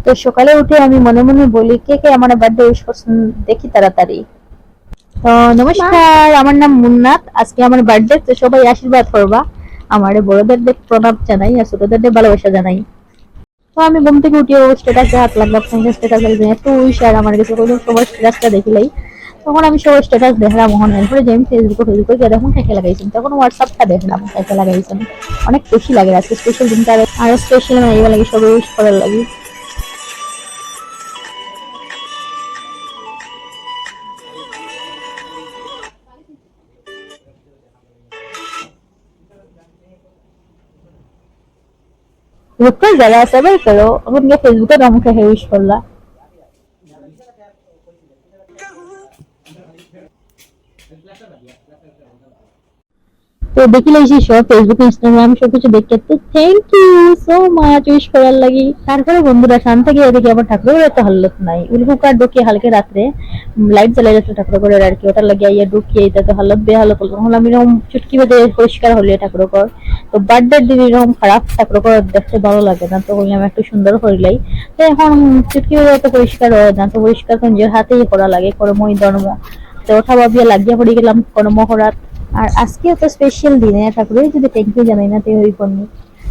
তো সকালে উঠে আমি মনে মনে বলি কে কে আমার বার্থডে উইশ করছেন দেখি তাড়াতাড়ি। তো নমস্কার, আমার নাম মুন্নাত। আজকে আমার বার্থডে, তো সবাই আশীর্বাদ করবা। আমার বড়দের প্রণাম জানাই আর ছোটদের ভালোবাসা জানাই। তো আমি ঘুম থেকে উঠে স্ট্যাটাসে হাত লাগলাম, স্ট্যাটাস এত উইশ আর আমার কাছে সবার স্ট্যাটাসটা দেখিলাই। তখন আমি সবার স্ট্যাটাস দেখলাম, মনে এরপরে যে আমি ফেসবুকে গিয়ে দেখুন কে লাগাইছেন, তখন হোয়াটসঅ্যাপটা দেখলাম কে লাগাইছেন। অনেক খুশি লাগে আজকে স্পেশাল দিনটা আরো স্পেশাল মানে লাগে, সবাই উইশ করার লাগে। গ্রুপটা যারা আছে বের করো, এখন গিয়ে ফেসবুকে আমাকে উইশ করলা। তো দেখি লাইছি সব ফেসবুক ইনস্টাগ্রাম সবকিছু দেখে, তো thank you so much wish করার লাগি। তারপরে বন্ধুরা শান্তি গিয়ে দেখি আমার ঠাকুরের এত হাল্লত নাই, উল্কুকার ঢুকিয়ে হালকে রাত্রে লাইট জ্বালাই যাচ্ছে ঠাকুর করে আর কি, ওটার লাগিয়ে ইয়ে ঢুকিয়ে এটা তো হালত বেহালত হল। আমি এরকম চুটকি বেঁধে পরিষ্কার হলে ঠাকুর কর। তো বার্থডের দিন এরকম খারাপ ঠাকুর কর দেখতে ভালো লাগে না, তো বললাম একটু সুন্দর করিলাই। তো এখন চুটকি বেঁধে এত পরিষ্কার হয় না, তো পরিষ্কার তো নিজের হাতেই করা লাগে, কর্মই ধর্ম। তো ওঠা ভাবিয়ে লাগিয়ে পড়ে গেলাম কর্ম করার। আর আজকে এত স্পেশাল দিনে ঠাকুরের যদি থ্যাংক ইউ জানাই না, তুই ওই করনি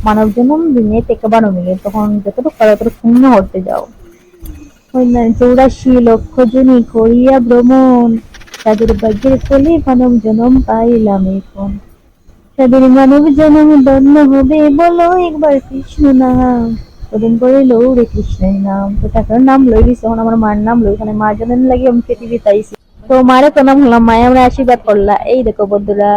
মানব জন্ম দিনে থেকে বানো মিলে, তখন যতটুকু পারো ততটুকু পূর্ণ করতে যাও। 84 লক্ষ জনি করিয়া ভ্রমণ, তাদের ভাগ্যের ফলে মানব জন্ম পাইলাম এখন। তাদের মানব জন্ম ধন্য হবে বলো একবার কৃষ্ণ নাম, ওদিন করে লৌরে কৃষ্ণের নাম। তো ঠাকুরের নাম লই দিছে, এখন আমার মার নাম লই, ওখানে মা জনের লাগে আমি পৃথিবীতে আইছি। তো মারে প্রণাম হলাম, মায়ে আমরা আশীর্বাদ করলা। এই দেখো বন্ধুরা।